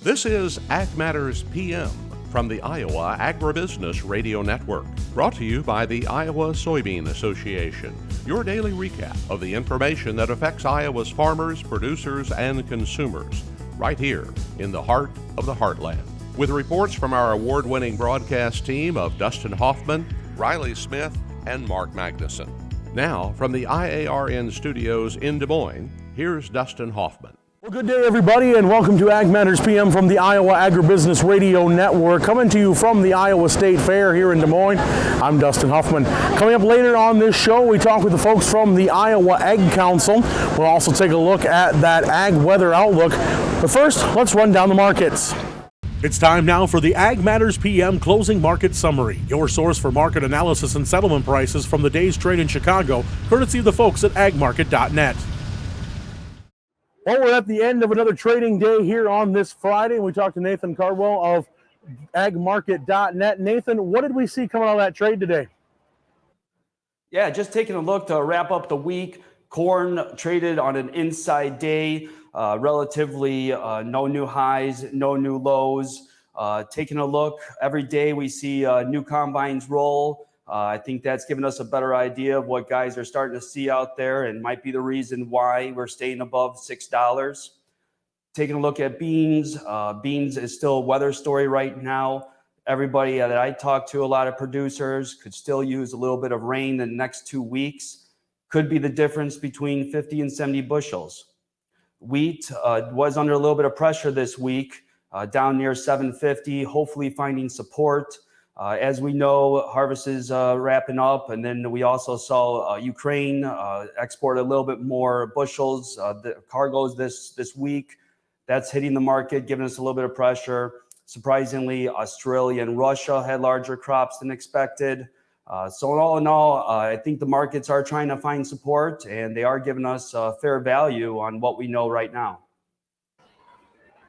This is Ag Matters PM from the Iowa Agribusiness Radio Network, brought to you by the Iowa Soybean Association. Your daily recap of the information that affects Iowa's farmers, producers, and consumers, right here in the heart of the heartland. With reports from our award-winning broadcast team of Dustin Hoffman, Riley Smith, and Mark Magnuson. Now, from the IARN studios in Des Moines, here's Dustin Hoffman. Well, good day, everybody, and welcome to Ag Matters PM from the Iowa Agribusiness Radio Network, coming to you from the Iowa State Fair here in Des Moines. I'm Dustin Hoffman. Coming up later on this show, we talk with the folks from the Iowa Ag Council. We'll also take a look at that ag weather outlook. But first, let's run down the markets. It's time now for the Ag Matters PM Closing Market Summary, your source for market analysis and settlement prices from the day's trade in Chicago, courtesy of the folks at agmarket.net. Well, we're at the end of another trading day here on this Friday. We talked to Nathan Cardwell of agmarket.net. Nathan, what did we see coming out of that trade today? Yeah, just taking a look to wrap up the week. Corn traded on an inside day, relatively no new highs, no new lows. Taking a look, every day we see new combines roll. I think that's given us a better idea of what guys are starting to see out there and might be the reason why we're staying above $6. Taking a look at beans. Beans is still a weather story right now. Everybody that I talk to, a lot of producers, could still use a little bit of rain in the next 2 weeks. Could be the difference between 50 and 70 bushels. Wheat was under a little bit of pressure this week, down near 750, hopefully finding support. As we know, harvest is wrapping up, and then we also saw Ukraine export a little bit more bushels, the cargoes this week. That's hitting the market, giving us a little bit of pressure. Surprisingly, Australia and Russia had larger crops than expected. So all in all, I think the markets are trying to find support, and they are giving us fair value on what we know right now.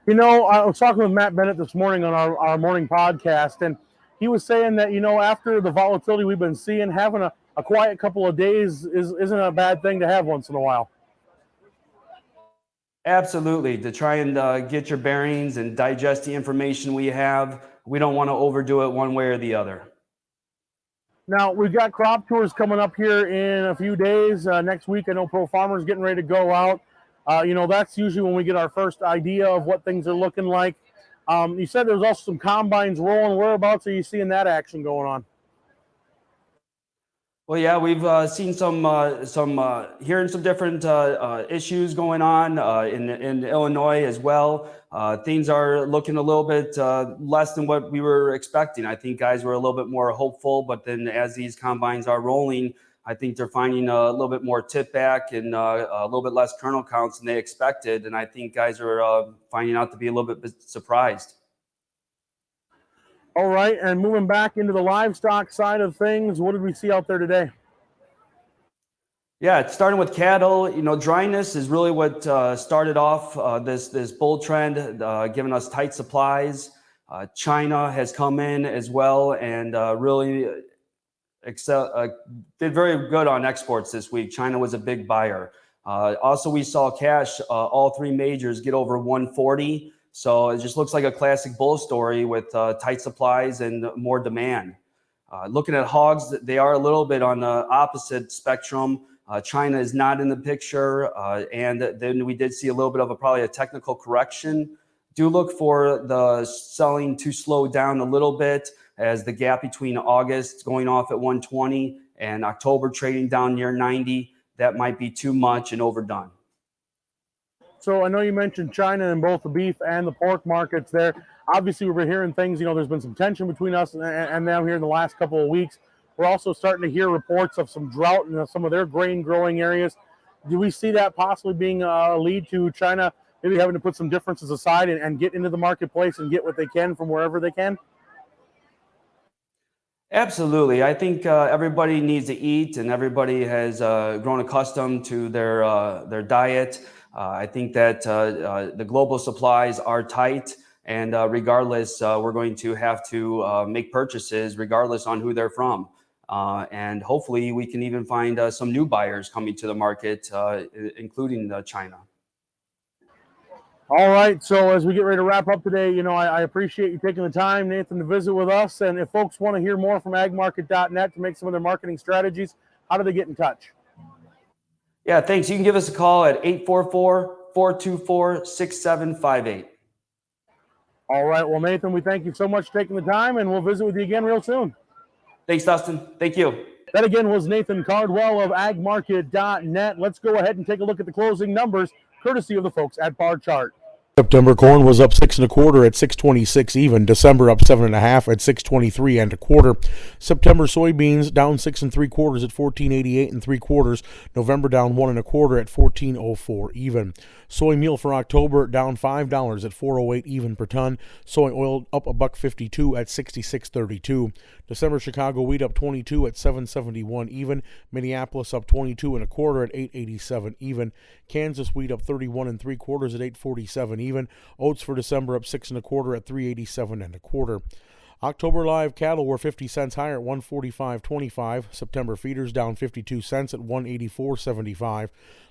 You know, I was talking with Matt Bennett this morning on our morning podcast, and he was saying that, you know, after the volatility we've been seeing, having a quiet couple of days isn't a bad thing to have once in a while. Absolutely. To try and get your bearings and digest the information we have. We don't want to overdo it one way or the other. Now, we've got crop tours coming up here in a few days. Next week, I know Pro Farmer's getting ready to go out. You know, that's usually when we get our first idea of what things are looking like. You said there's also some combines rolling. Whereabouts are you seeing that action going on? Well, yeah, we've seen hearing some different issues going on in Illinois as well. Things are looking a little bit less than what we were expecting. I think guys were a little bit more hopeful, but then as these combines are rolling, I think they're finding a little bit more tip back and a little bit less kernel counts than they expected. And I think guys are finding out to be a little bit surprised. All right, and moving back into the livestock side of things, what did we see out there today? Yeah, it's starting with cattle. You know, dryness is really what started off this bull trend, giving us tight supplies. China has come in as well and really did very good on exports this week. China was a big buyer. Also, we saw cash, all three majors get over 140. So it just looks like a classic bull story with tight supplies and more demand. Looking at hogs, they are a little bit on the opposite spectrum. China is not in the picture. And then we did see a little bit of probably a technical correction. Do look for the selling to slow down a little bit as the gap between August going off at 120 and October trading down near 90. That might be too much and overdone. So I know you mentioned China in both the beef and the pork markets there. Obviously, we've been hearing things, you know, there's been some tension between us and them here in the last couple of weeks. We're also starting to hear reports of some drought in some of their grain growing areas. Do we see that possibly being a lead to China maybe having to put some differences aside and get into the marketplace and get what they can from wherever they can? Absolutely. I think everybody needs to eat, and everybody has grown accustomed to their diet. I think that the global supplies are tight, and regardless, we're going to have to make purchases regardless on who they're from. And hopefully we can even find some new buyers coming to the market, including China. All right, so as we get ready to wrap up today, I appreciate you taking the time, Nathan, to visit with us. And if folks want to hear more from agmarket.net to make some of their marketing strategies, how do they get in touch? Yeah, thanks. You can give us a call at 844-424-6758. All right, well, Nathan, we thank you so much for taking the time, and we'll visit with you again real soon. Thanks, Dustin. Thank you. That again was Nathan Cardwell of agmarket.net. Let's go ahead and take a look at the closing numbers, courtesy of the folks at Bar Chart. September corn was up 6 1/4 at 6.26 even. December up 7 1/2 at 6.23 1/4. September soybeans down 6 3/4 at 14.88 3/4. November down 1 1/4 at 14.04 even. Soy meal for October down $5 at 4.08 even per ton. Soy oil up $1.52 at 66.32. December Chicago wheat up 22 at 7.71 even. Minneapolis up 22 1/4 at 8.87 even. Kansas wheat up 31 3/4 at 8.47 even. Oats for December up 6 1/4 at 3.87 1/4. October live cattle were 50 cents higher at 145.25. September feeders down 52 cents at 184.75.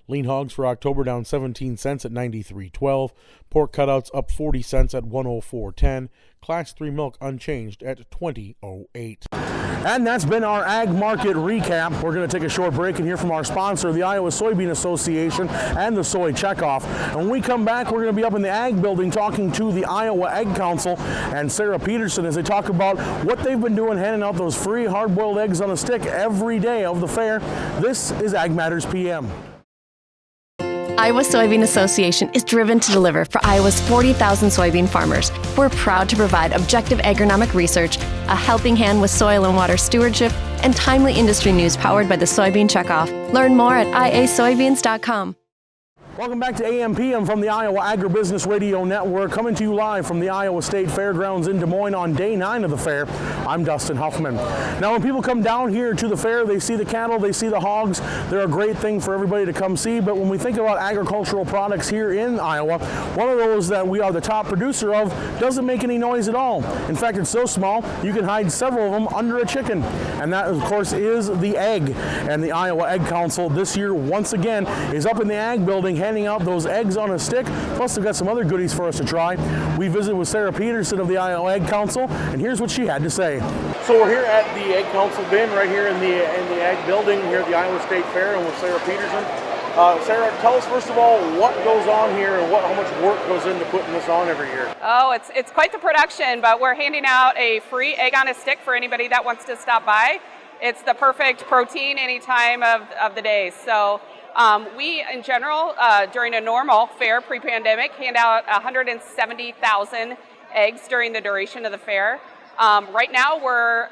Lean hogs for October down 17 cents at 93.12. Pork cutouts up 40 cents at 104.10. Class 3 milk unchanged at 20.08. And that's been our Ag Market Recap. We're going to take a short break and hear from our sponsor, the Iowa Soybean Association and the Soy Checkoff. And when we come back, we're going to be up in the Ag Building talking to the Iowa Egg Council and Sarah Peterson as they talk about what they've been doing, handing out those free hard-boiled eggs on a stick every day of the fair. This is Ag Matters PM. Iowa Soybean Association is driven to deliver for Iowa's 40,000 soybean farmers. We're proud to provide objective agronomic research, a helping hand with soil and water stewardship, and timely industry news powered by the Soybean Checkoff. Learn more at iasoybeans.com. Welcome back to AM/PM from the Iowa Agribusiness Radio Network, coming to you live from the Iowa State Fairgrounds in Des Moines on day 9 of the fair. I'm Dustin Huffman. Now, when people come down here to the fair, they see the cattle, they see the hogs. They're a great thing for everybody to come see, but when we think about agricultural products here in Iowa, one of those that we are the top producer of doesn't make any noise at all. In fact, it's so small, you can hide several of them under a chicken. And that, of course, is the egg. And the Iowa Egg Council this year, once again, is up in the Ag Building handing out those eggs on a stick. Plus, they've got some other goodies for us to try. We visited with Sarah Peterson of the Iowa Egg Council, and here's what she had to say. So we're here at the Egg Council bin, right here in the Ag Building here at the Iowa State Fair, and with Sarah Peterson. Sarah, tell us first of all what goes on here and how much work goes into putting this on every year. Oh, it's quite the production, but we're handing out a free egg on a stick for anybody that wants to stop by. It's the perfect protein any time of the day. So we, in general, during a normal fair pre-pandemic, hand out 170,000 eggs during the duration of the fair. Right now, we're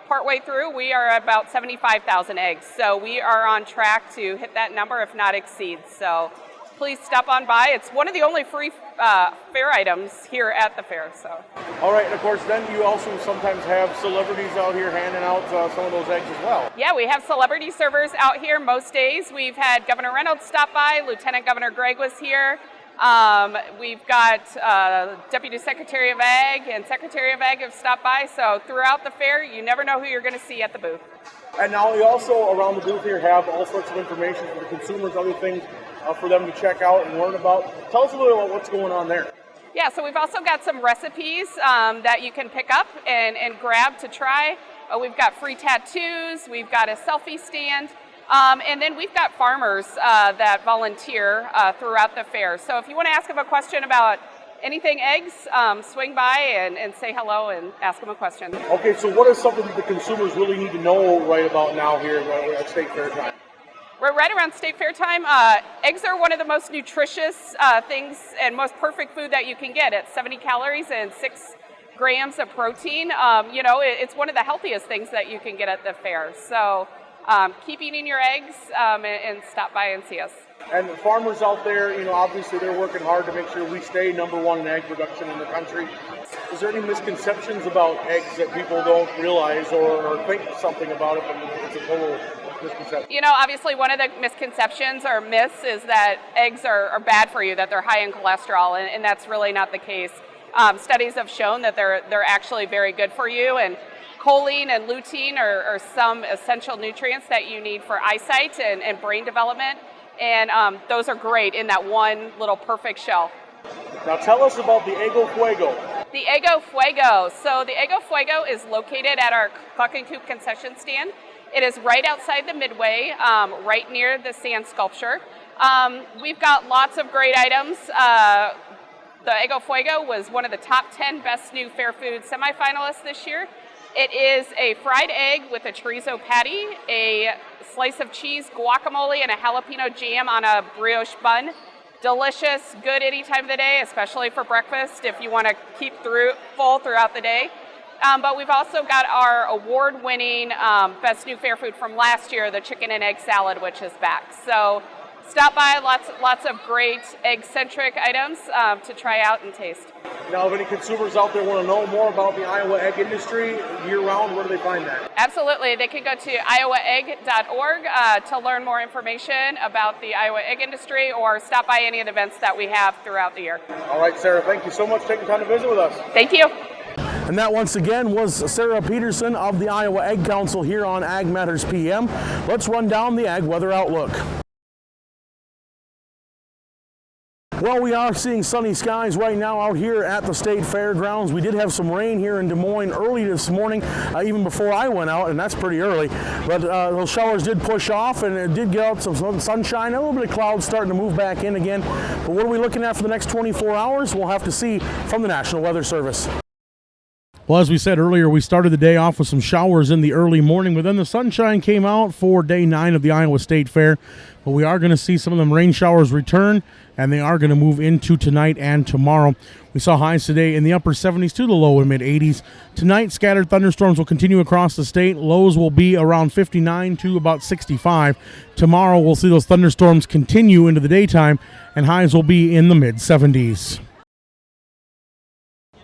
partway through. We are about 75,000 eggs. So we are on track to hit that number, if not exceed. So please stop on by. It's one of the only free fair items here at the fair. So. All right, and of course, then you also sometimes have celebrities out here handing out some of those eggs as well. Yeah, we have celebrity servers out here most days. We've had Governor Reynolds stop by. Lieutenant Governor Gregg was here. We've got Deputy Secretary of Ag and Secretary of Ag have stopped by. So throughout the fair, you never know who you're going to see at the booth. And now you also, around the booth here, have all sorts of information for the consumers, other things for them to check out and learn about. Tell us a little about what's going on there. Yeah, so we've also got some recipes that you can pick up and grab to try. We've got free tattoos. We've got a selfie stand. And then we've got farmers that volunteer throughout the fair. So if you want to ask them a question about anything eggs, swing by and say hello and ask them a question. Okay, so what is something that the consumers really need to know right about now here at State Fair time? We're right around State Fair time. Eggs are one of the most nutritious things and most perfect food that you can get at 70 calories and 6 grams of protein. It's one of the healthiest things that you can get at the fair. So keep eating your eggs and stop by and see us. And the farmers out there, obviously they're working hard to make sure we stay number one in egg production in the country. Is there any misconceptions about eggs that people don't realize or think something about it, but it's a total misconception? Obviously one of the misconceptions or myths is that eggs are bad for you, that they're high in cholesterol, and that's really not the case. Studies have shown that they're actually very good for you, and choline and lutein are some essential nutrients that you need for eyesight and brain development. And those are great in that one little perfect shell. Now tell us about the Eggo Fuego. The Eggo Fuego. So the Eggo Fuego is located at our Cluck and Coop concession stand. It is right outside the Midway, right near the sand sculpture. We've got lots of great items. The Eggo Fuego was one of the top 10 best new fair food semifinalists this year. It is a fried egg with a chorizo patty, a slice of cheese, guacamole, and a jalapeno jam on a brioche bun. Delicious, good any time of the day, especially for breakfast if you want to keep full throughout the day. But we've also got our award-winning best new fair food from last year, the chicken and egg salad, which is back. So stop by, lots of great egg-centric items to try out and taste. Now, if any consumers out there want to know more about the Iowa egg industry year-round, where do they find that? Absolutely. They can go to iowaegg.org to learn more information about the Iowa egg industry or stop by any of the events that we have throughout the year. All right, Sarah, thank you so much for taking time to visit with us. Thank you. And that once again was Sarah Peterson of the Iowa Egg Council here on Ag Matters PM. Let's run down the ag weather outlook. Well, we are seeing sunny skies right now out here at the State Fairgrounds. We did have some rain here in Des Moines early this morning, even before I went out, and that's pretty early. But those showers did push off, and it did get out some sunshine, a little bit of clouds starting to move back in again. But what are we looking at for the next 24 hours? We'll have to see from the National Weather Service. Well, as we said earlier, we started the day off with some showers in the early morning, but then the sunshine came out for day 9 of the Iowa State Fair. But we are going to see some of them rain showers return, and they are going to move into tonight and tomorrow. We saw highs today in the upper 70s to the low and mid 80s. Tonight, scattered thunderstorms will continue across the state. Lows will be around 59 to about 65. Tomorrow, we'll see those thunderstorms continue into the daytime, and highs will be in the mid 70s.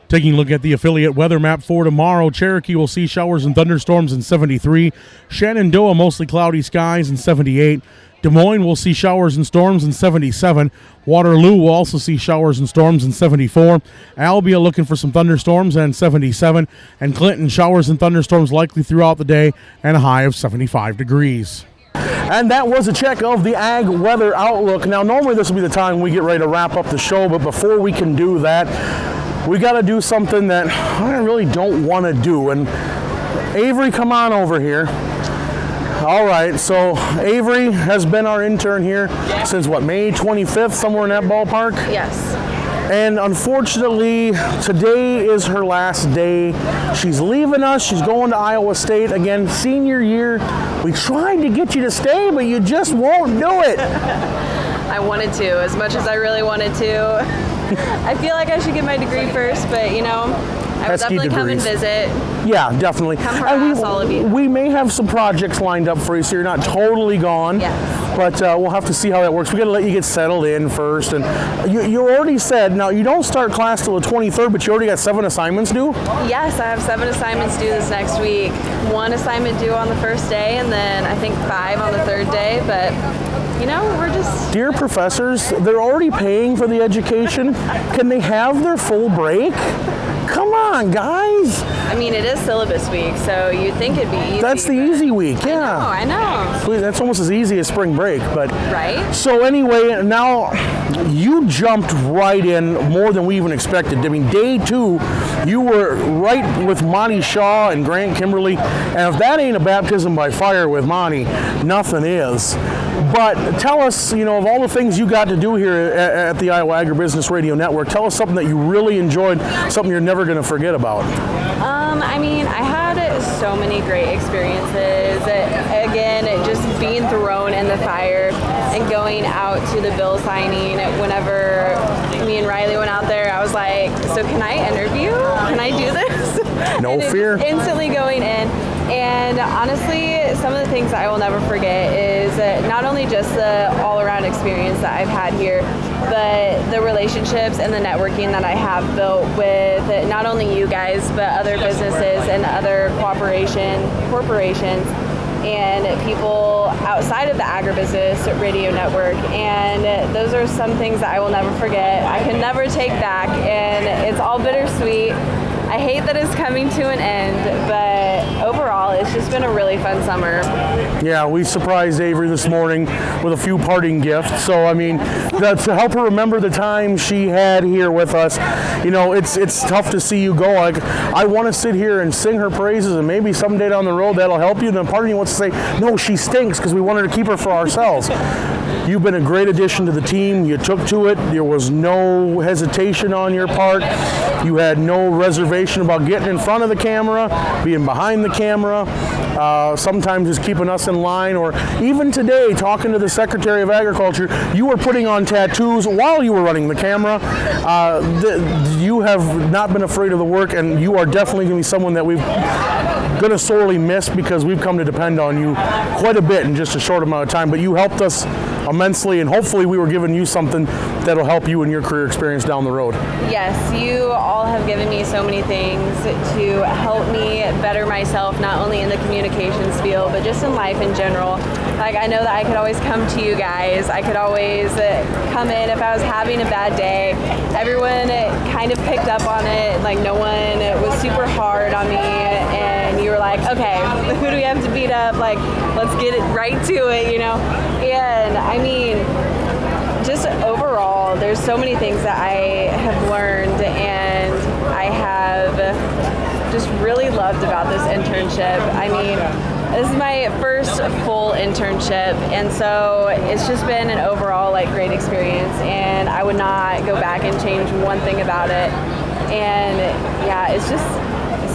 Taking a look at the affiliate weather map for tomorrow, Cherokee will see showers and thunderstorms in 73. Shenandoah, mostly cloudy skies in 78. Des Moines will see showers and storms in 77. Waterloo will also see showers and storms in 74. Albia looking for some thunderstorms and 77. And Clinton, showers and thunderstorms likely throughout the day and a high of 75 degrees. And that was a check of the ag weather outlook. Now, normally this will be the time we get ready to wrap up the show, but before we can do that, we got to do something that I really don't want to do. And Averie, come on over here. All right, so Averie has been our intern here since what, May 25th, somewhere in that ballpark? Yes. And unfortunately, today is her last day. She's leaving us. She's going to Iowa State again, senior year. We tried to get you to stay, but you just won't do it. I wanted to, as much as I really wanted to. I feel like I should get my degree first, but I would definitely come and visit. Yeah, definitely. Come harass all of you. We may have some projects lined up for you, so you're not totally gone. Yes. But we'll have to see how that works. We got to let you get settled in first. And you already said, now you don't start class till the 23rd, but you already got 7 assignments due? Yes, I have 7 assignments due this next week. 1 assignment due on the first day, and then I think 5 on the 3rd day. But we're just... Dear professors, they're already paying for the education. Can they have their full break? Come on, guys. I mean, it is syllabus week, so you'd think it'd be easy. That's the easy week, yeah. I know. That's almost as easy as spring break, but... Right. So anyway, now you jumped right in more than we even expected. I mean, day 2, you were right with Monty Shaw and Grant Kimberly, and if that ain't a baptism by fire with Monty, nothing is. But tell us, of all the things you got to do here at the Iowa Agribusiness Radio Network, tell us something that you really enjoyed, something you're never going to forget about. I mean, I had so many great experiences. Again, just being thrown in the fire and going out to the bill signing. Whenever me and Riley went out there, I was like, so can I interview? Can I do this? No fear. Instantly going in. And honestly, some of the things that I will never forget is not only just the all-around experience that I've had here, but the relationships and the networking that I have built with not only you guys, but other businesses and other corporations and people outside of the Agribusiness Radio Network. And those are some things that I will never forget. I can never take back, and it's all bittersweet. I hate that it's coming to an end, but overall, it's just been a really fun summer. Yeah, we surprised Averie this morning with a few parting gifts. So, I mean, to help her remember the time she had here with us, you know, it's tough to see you go. Like, I want to sit here and sing her praises, and maybe someday down the road that'll help you. And then part of you wants to say, no, she stinks, because we wanted to keep her for ourselves. You've been a great addition to the team. You took to it. There was no hesitation on your part. You had no reservation about getting in front of the camera, being behind the camera, sometimes just keeping us in line, or even today, talking to the Secretary of Agriculture, you were putting on tattoos while you were running the camera. You have not been afraid of the work, and you are definitely going to be someone that we're going to sorely miss, because we've come to depend on you quite a bit in just a short amount of time. But you helped us immensely, and hopefully we were giving you something that'll help you in your career experience down the road. Yes, you all have given me so many things to help me better myself, not only in the communications field, but just in life in general. Like, I know that I could always come to you guys. I could always come in if I was having a bad day. Everyone kind of picked up on it. Like, no one was super hard on me, and you were like, okay, who do we have to beat up? Like, let's get it right to it, you know? And I mean, just overall, there's so many things that I have learned, and I have just really loved about this internship. I mean, this is my first full internship, and so it's just been an overall great experience, and I would not go back and change one thing about it. And yeah, it's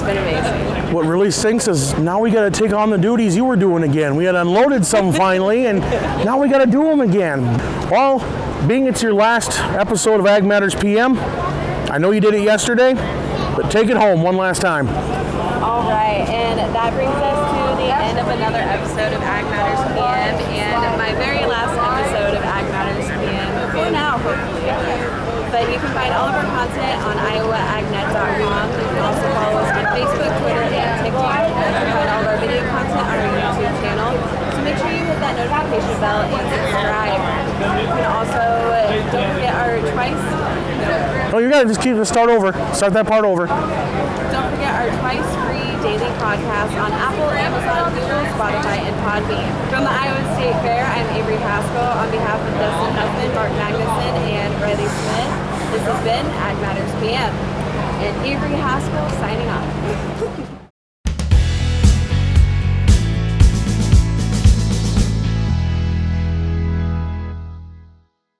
been amazing. What really stinks is now we got to take on the duties you were doing again. We had unloaded some finally, and now we got to do them again. Well, being it's your last episode of Ag Matters PM, I know you did it yesterday, but take it home one last time. All right, and that brings us to the end of another episode of Ag Matters PM, and my very last episode of Ag Matters PM, for now, hopefully. But you can find all of our content on iowaagnet.com. You can also follow us on Facebook, Twitter, and TikTok. You can find all of our video content on our YouTube channel. So make sure you hit that notification bell and subscribe. You can also, don't forget our twice... Oh, you got to start over. Start that part over. Don't forget our twice free daily podcast on Apple, Amazon, Google, Spotify, and Podbean. From the Iowa State Fair, I'm Averie Haskell on behalf of Dustin, Mark Magnuson, and Riley Smith. This has been Ag Matters PM, and Averie Haskell signing off.